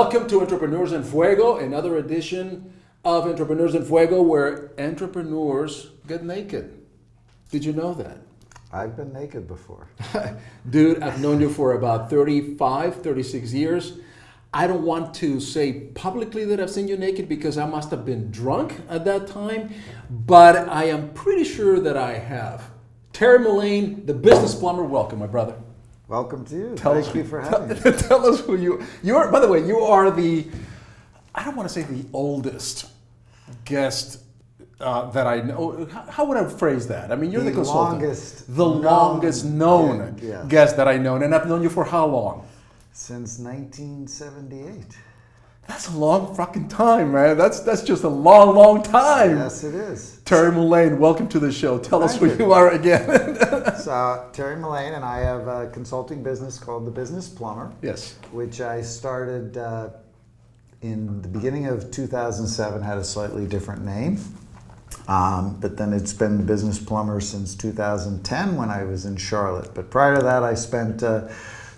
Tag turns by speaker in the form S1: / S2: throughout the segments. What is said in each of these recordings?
S1: Welcome to Entrepreneurs in Fuego, another edition of Entrepreneurs in Fuego where entrepreneurs get naked. Did you know that?
S2: I've been naked before.
S1: Dude, I've known you for about 35, 36 years. I don't want to say publicly that I've seen you naked because I must have been drunk at that time, but I am pretty sure that I have. Terry Mullane, the business plumber, welcome, my brother.
S2: Welcome to you. Thank you for having me.
S1: Tell us who you are. By the way, you are I don't want to say the oldest guest that I know. How would I phrase that? I mean, you're the consultant. The longest known guest that I know. And I've known you for how long?
S2: Since 1978.
S1: That's a long fucking time, man. That's just a long, long time.
S2: Yes, it is.
S1: Terry Mullane, welcome to the show. Tell us who you are again.
S2: So, Terry Mullane, and I have a consulting business called The Business Plumber.
S1: Yes.
S2: Which I started in the beginning of 2007, had a slightly different name. But then it's been The Business Plumber since 2010 when I was in Charlotte. But prior to that, I spent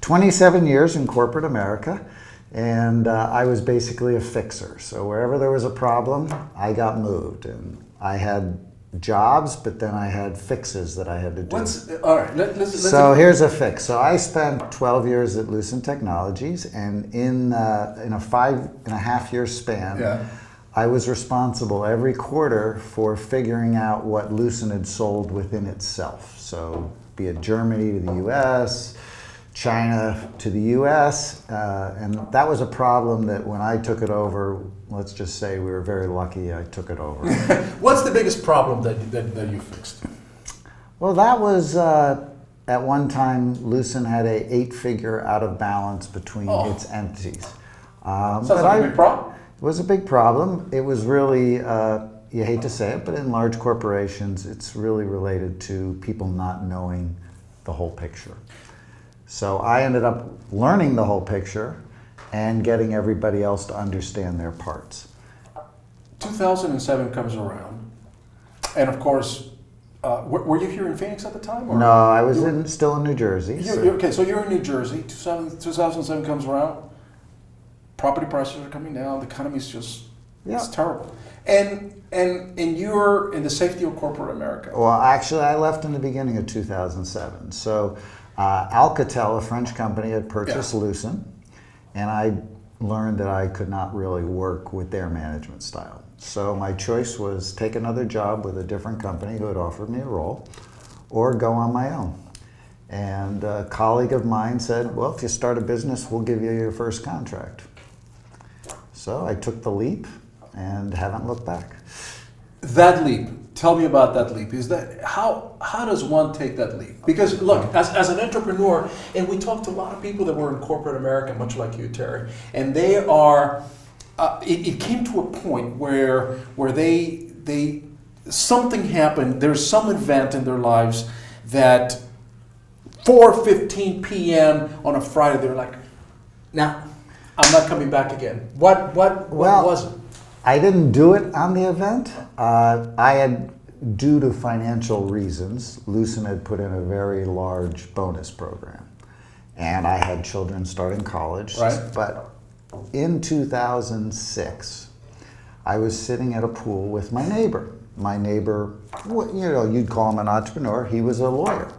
S2: 27 years in corporate America. And I was basically a fixer. So wherever there was a problem, I got moved. And I had jobs, but then I had fixes that I had to do.
S1: All right, let's
S2: here's a fix. So I spent 12 years at Lucent Technologies, and in a 5.5 year span, I was responsible every quarter for figuring out what Lucent had sold within itself. So be it Germany to the US, China to the US, and that was a problem that when I took it over, let's just say we were very lucky I took it over.
S1: What's the biggest problem that you fixed?
S2: Well, that was at one time Lucent had a 8-figure out of balance between its entities.
S1: Sounds like a big problem.
S2: It was a big problem. It was really, you hate to say it, but in large corporations, it's really related to people not knowing the whole picture. So I ended up learning the whole picture and getting everybody else to understand their parts.
S1: 2007 comes around, and of course, were you here in Phoenix at the time? Or?
S2: No, I was still in New Jersey.
S1: Okay, so you're in New Jersey. 2007 comes around, property prices are coming down, the economy's just, it's terrible. And you're in the safety of corporate America.
S2: Well, actually, I left in the beginning of 2007. So Alcatel, a French company, had purchased Lucent, and I learned that I could not really work with their management style. So my choice was take another job with a different company who had offered me a role, or go on my own. And a colleague of mine said, well, if you start a business, we'll give you your first contract. So I took the leap and haven't looked back.
S1: That leap, tell me about that leap. Is that how does one take that leap? Because look, as an entrepreneur, and we talked to a lot of people that were in corporate America, much like you, Terry, and they are. It came to a point where they something happened. There's some event in their lives that 4:15 p.m. on a Friday, they're like, "Nah, I'm not coming back again." What was it?
S2: I didn't do it on the event. I had, due to financial reasons, Lucent had put in a very large bonus program. And I had children starting college.
S1: Right.
S2: But in 2006, I was sitting at a pool with my neighbor. My neighbor, you'd call him an entrepreneur. He was a lawyer.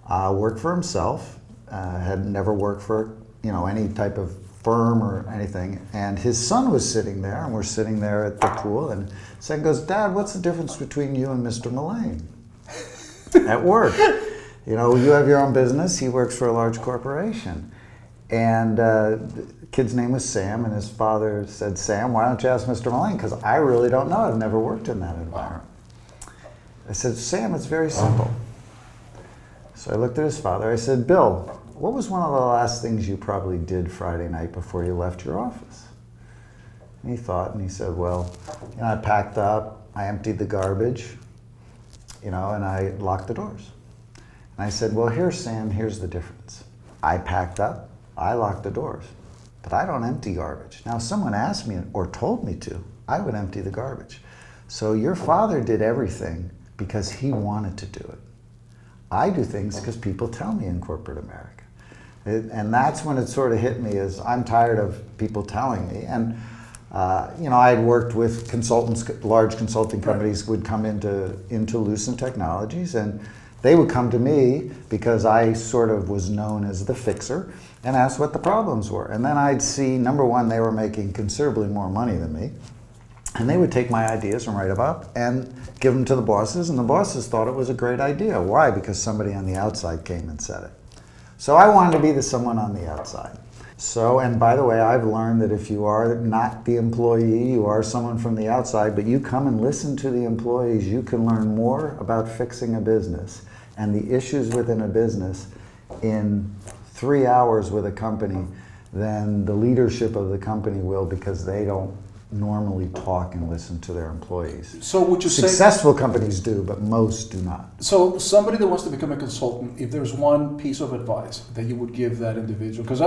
S2: Worked for himself, had never worked for any type of firm or anything, and his son was sitting there, and we're sitting there at the pool, and son goes, "Dad, what's the difference between you and Mr. Mullane at work? You have your own business, he works for a large corporation." And the kid's name was Sam, and his father said, "Sam, why don't you ask Mr. Mullane? Because I really don't know, I've never worked in that environment." I said, "Sam, it's very simple." So I looked at his father, I said, "Bill, what was one of the last things you probably did Friday night before you left your office?" And he thought, and he said, "Well, I packed up, I emptied the garbage, and I locked the doors." And I said, "Well, here's Sam, here's the difference. I packed up, I locked the doors, but I don't empty garbage. Now, if someone asked me or told me to, I would empty the garbage. So your father did everything because he wanted to do it. I do things because people tell me in corporate America. And that's when it sort of hit me, is I'm tired of people telling me. And I had worked with consultants, large consulting companies would come into Lucent Technologies, and they would come to me because I sort of was known as the fixer and ask what the problems were. And then I'd see, number one, they were making considerably more money than me. And they would take my ideas and write them up and give them to the bosses, and the bosses thought it was a great idea. Why? Because somebody on the outside came and said it. So I wanted to be the someone on the outside. So, and by the way, I've learned that if you are not the employee, you are someone from the outside, but you come and listen to the employees, you can learn more about fixing a business and the issues within a business in 3 hours with a company than the leadership of the company will, because they don't normally talk and listen to their employees.
S1: So would you say
S2: successful companies do, but most do not?
S1: So somebody that wants to become a consultant, if there's one piece of advice that you would give that individual, because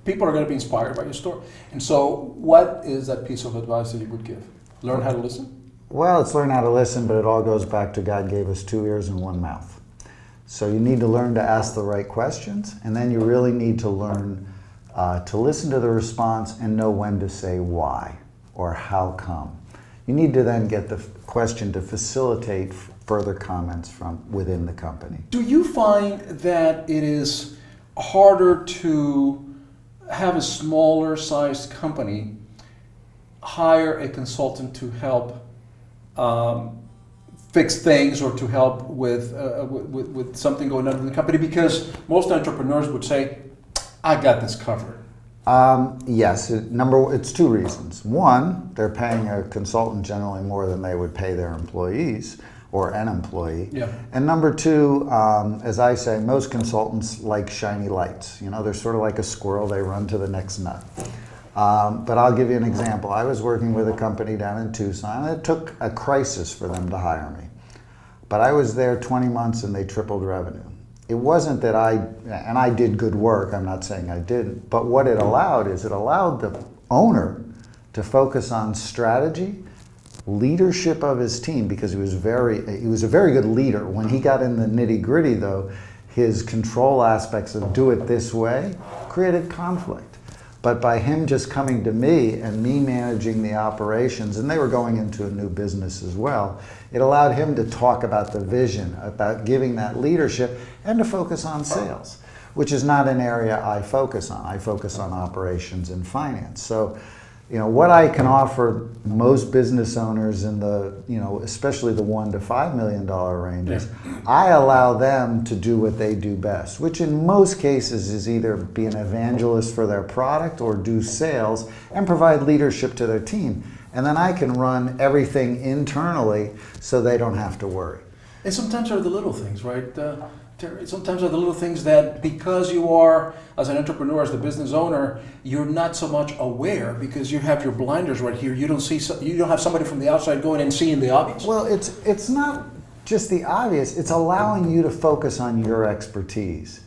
S1: people are going to be inspired by your story, and so what is that piece of advice that you would give? Learn how to listen?
S2: Well, it's learn how to listen, but it all goes back to God gave us 2 ears and 1 mouth. So you need to learn to ask the right questions, and then you really need to learn to listen to the response and know when to say why or how come. You need to then get the question to facilitate further comments from within the company.
S1: Do you find that it is harder to have a smaller sized company hire a consultant to help fix things or to help with something going on in the company? Because most entrepreneurs would say, I got this covered.
S2: Yes, it's 2 reasons. One, they're paying a consultant generally more than they would pay their employees or an employee.
S1: Yeah.
S2: And number 2, as I say, most consultants like shiny lights. You know, they're sort of like a squirrel, they run to the next nut. But I'll give you an example. I was working with a company down in Tucson, and it took a crisis for them to hire me. But I was there 20 months and they tripled revenue. It wasn't that I did good work, I'm not saying I didn't, but what it allowed is it allowed the owner to focus on strategy, leadership of his team, because he was a very good leader. When he got in the nitty-gritty though, his control aspects of do it this way created conflict. But by him just coming to me and me managing the operations, and they were going into a new business as well, it allowed him to talk about the vision, about giving that leadership, and to focus on sales, which is not an area I focus on. I focus on operations and finance. So, what I can offer most business owners in the, especially the $1 to $5 million ranges, I allow them to do what they do best, which in most cases is either be an evangelist for their product or do sales and provide leadership to their team. And then I can run everything internally so they don't have to worry.
S1: And sometimes are the little things, right? Terry, sometimes are the little things that because you are, as an entrepreneur, as the business owner, you're not so much aware because you have your blinders right here. You don't have somebody from the outside going and seeing the obvious.
S2: Well, it's not just the obvious. It's allowing you to focus on your expertise.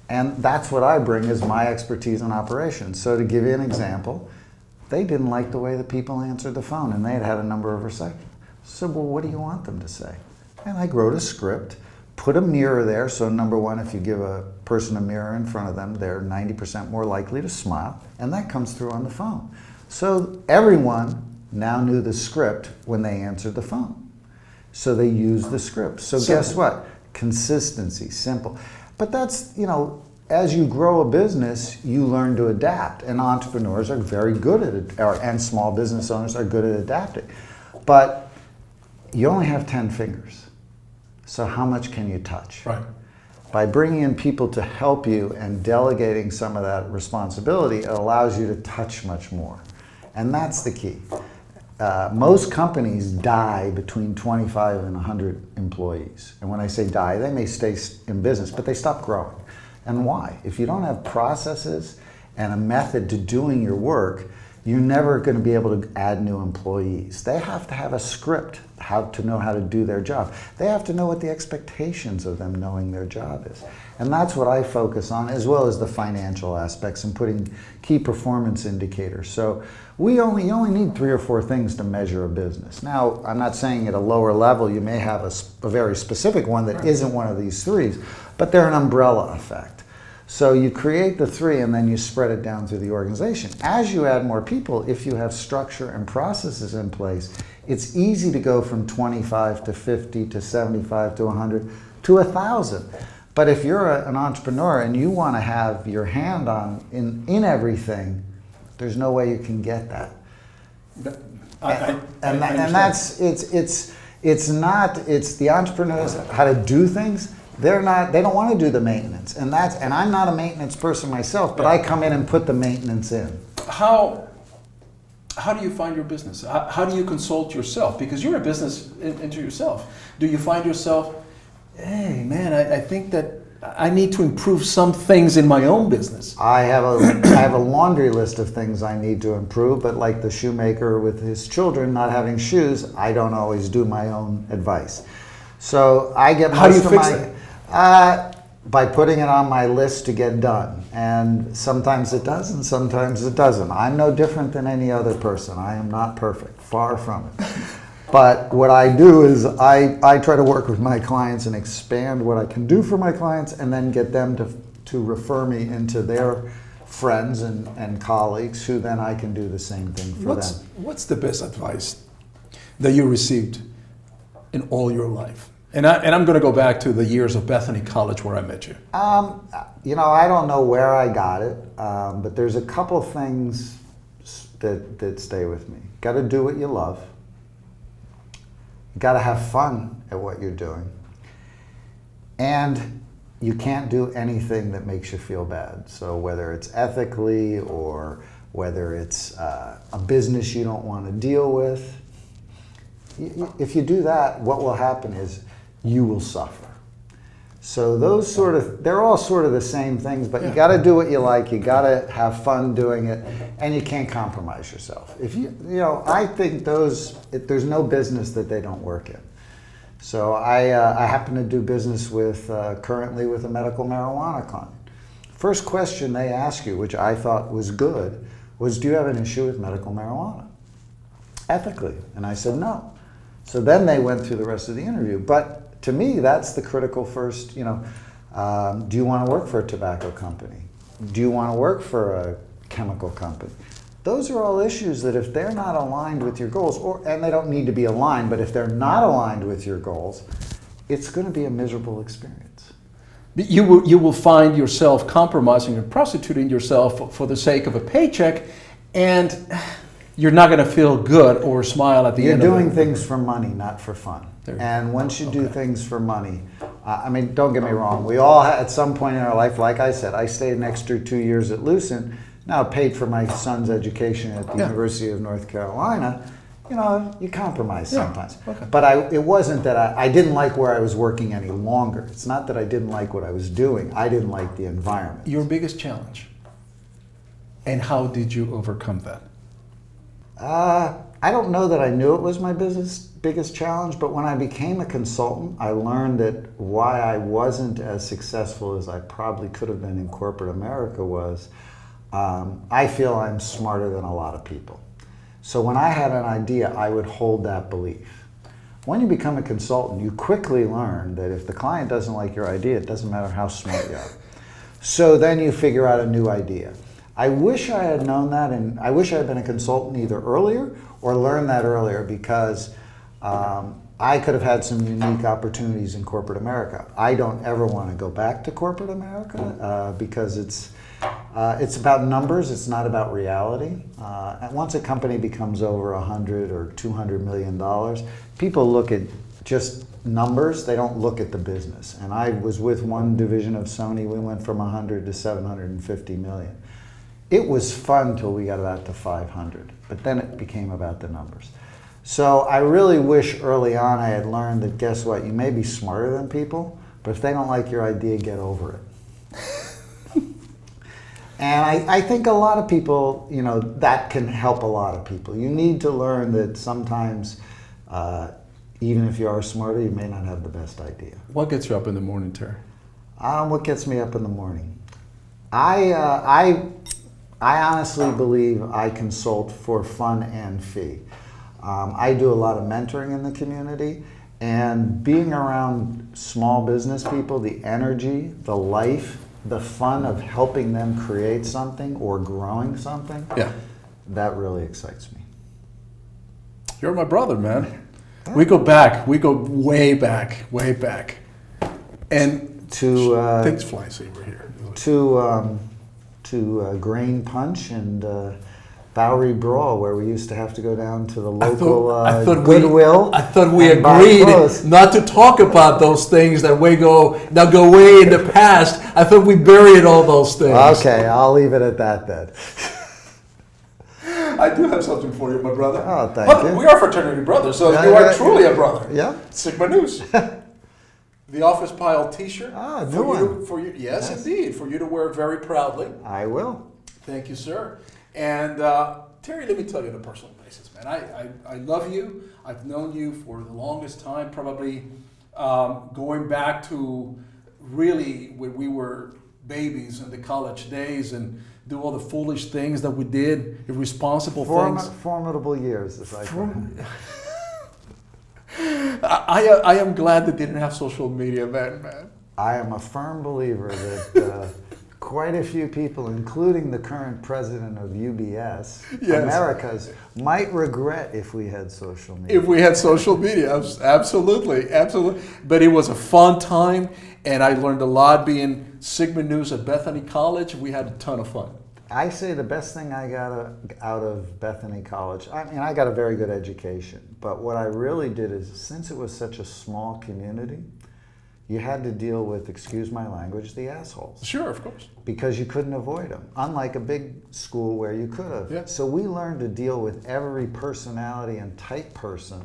S2: And that's what I bring, is my expertise in operations. So to give you an example, they didn't like the way the people answered the phone, and they had a number of recycling. So, well, what do you want them to say? And I wrote a script, put a mirror there, so number one, if you give a person a mirror in front of them, they're 90% more likely to smile, and that comes through on the phone. So everyone now knew the script when they answered the phone. So they used the script. So guess what? Consistency, simple. But that's, as you grow a business, you learn to adapt, and entrepreneurs are very good at it, and small business owners are good at adapting. But you only have 10 fingers. So how much can you touch?
S1: Right.
S2: By bringing in people to help you and delegating some of that responsibility, it allows you to touch much more. And that's the key. Most companies die between 25 and 100 employees. And when I say die, they may stay in business, but they stop growing. And why? If you don't have processes and a method to doing your work, you're never going to be able to add new employees. They have to have a script, how to know how to do their job. They have to know what the expectations of them knowing their job is. And that's what I focus on, as well as the financial aspects and putting key performance indicators. So you only need 3 or 4 things to measure a business. Now, I'm not saying at a lower level you may have a very specific one that isn't one of these 3s, but they're an umbrella effect. So you create the 3 and then you spread it down through the organization. As you add more people, if you have structure and processes in place, it's easy to go from 25 to 50 to 75 to 100 to 1,000. But if you're an entrepreneur and you want to have your hand in everything, there's no way you can get that. It's the entrepreneurs how to do things. They don't want to do the maintenance, and I'm not a maintenance person myself, but I come in and put the maintenance in.
S1: How do you find your business? How do you consult yourself? Because you're a business into yourself. Do you find yourself, hey man, I think that I need to improve some things in my own business?
S2: I have a laundry list of things I need to improve, but like the shoemaker with his children not having shoes, I don't always do my own advice. So I get
S1: How do you fix it?
S2: By putting it on my list to get done. And sometimes it does and sometimes it doesn't. I'm no different than any other person. I am not perfect, far from it. But what I do is I try to work with my clients and expand what I can do for my clients and then get them to refer me into their friends and colleagues who then I can do the same thing for them.
S1: What's the best advice that you received in all your life? And I'm going to go back to the years of Bethany College where I met you.
S2: I don't know where I got it, but there's a couple things that stay with me. Got to do what you love. You got to have fun at what you're doing. And you can't do anything that makes you feel bad. So whether it's ethically or whether it's a business you don't want to deal with, if you do that, what will happen is you will suffer. So they're all sort of the same things, but you got to do what you like, you got to have fun doing it, and you can't compromise yourself. I think there's no business that they don't work in. So I happen to do business currently with a medical marijuana client. First question they ask you, which I thought was good, was, do you have an issue with medical marijuana? Ethically. And I said, no. So then they went through the rest of the interview. But to me, that's the critical first, do you want to work for a tobacco company? Do you want to work for a chemical company? Those are all issues that if they're not aligned with your goals, and they don't need to be aligned, but if they're not aligned with your goals, it's going to be a miserable experience.
S1: You will find yourself compromising and prostituting yourself for the sake of a paycheck, and you're not going to feel good or smile at the end of it.
S2: You're doing things for money, not for fun. And once you do things for money, don't get me wrong, we all at some point in our life, like I said, I stayed an extra 2 years at Lucent, now paid for my son's education at the University of North Carolina. You compromise sometimes. Okay. But it wasn't that I didn't like where I was working any longer. It's not that I didn't like what I was doing, I didn't like the environment.
S1: Your biggest challenge, and how did you overcome that?
S2: I don't know that I knew it was my biggest challenge, but when I became a consultant, I learned that why I wasn't as successful as I probably could have been in corporate America was, I feel I'm smarter than a lot of people. So when I had an idea, I would hold that belief. When you become a consultant, you quickly learn that if the client doesn't like your idea, it doesn't matter how smart you are. So then you figure out a new idea. I wish I had known that, and I wish I had been a consultant either earlier or learned that earlier, because I could have had some unique opportunities in corporate America. I don't ever want to go back to corporate America because it's about numbers, it's not about reality. And once a company becomes over $100 or $200 million, people look at just numbers, they don't look at the business. And I was with one division of Sony, we went from 100 to 750 million. It was fun till we got about to 500, but then it became about the numbers. So I really wish early on I had learned that, guess what, you may be smarter than people, but if they don't like your idea, get over it. And I think a lot of people, that can help a lot of people. You need to learn that sometimes, even if you are smarter, you may not have the best idea.
S1: What gets you up in the morning, Terry?
S2: What gets me up in the morning? I honestly believe I consult for fun and fee. I do a lot of mentoring in the community, and being around small business people, the energy, the life the fun of helping them create something or growing something,
S1: Yeah.
S2: that really excites me.
S1: You're my brother, man. We go back. We go way back, way back. And things fly saber here.
S2: To Grain Punch and Bowery Brawl, where we used to have to go down to the local Goodwill.
S1: I thought we
S2: and buy
S1: agreed
S2: clothes.
S1: not to talk about those things that go way in the past. I thought we buried all those things.
S2: Okay, I'll leave it at that then.
S1: I do have something for you, my brother.
S2: Oh, thank you.
S1: We are fraternity brothers, so
S2: Yeah,
S1: you are
S2: yeah,
S1: truly a brother.
S2: Yeah.
S1: Sigma News. The Office Pile T-shirt.
S2: Ah,
S1: for
S2: new
S1: you,
S2: one.
S1: For you, yes, indeed, for you to wear very proudly.
S2: I will.
S1: Thank you, sir. And Terry, let me tell you on a personal basis, man. I love you. I've known you for the longest time, probably going back to really when we were babies in the college days and do all the foolish things that we did, irresponsible things.
S2: Formidable years, as I call it.
S1: I am glad they didn't have social media then, man.
S2: I am a firm believer that quite a few people, including the current president of UBS,
S1: Yes.
S2: Americas, might regret if we had social media.
S1: If we had social media, absolutely, absolutely. But it was a fun time, and I learned a lot being Sigma News at Bethany College. We had a ton of fun.
S2: I say the best thing I got out of Bethany College, I mean, I got a very good education, but what I really did is, since it was such a small community, you had to deal with, excuse my language, the assholes.
S1: Sure, of course.
S2: Because you couldn't avoid them, unlike a big school where you could have.
S1: Yeah.
S2: So we learned to deal with every personality and type person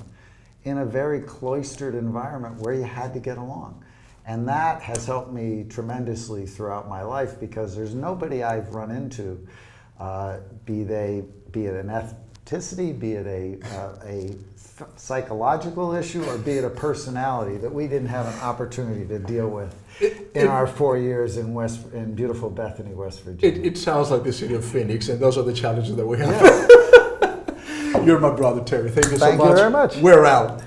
S2: in a very cloistered environment where you had to get along. And that has helped me tremendously throughout my life, because there's nobody I've run into, be it an ethnicity, be it a psychological issue, or be it a personality, that we didn't have an opportunity to deal with in our 4 years in beautiful Bethany, West Virginia.
S1: It sounds like the city of Phoenix, and those are the challenges that we have.
S2: Yes.
S1: You're my brother, Terry. Thank you so much.
S2: Thank you very much.
S1: We're out.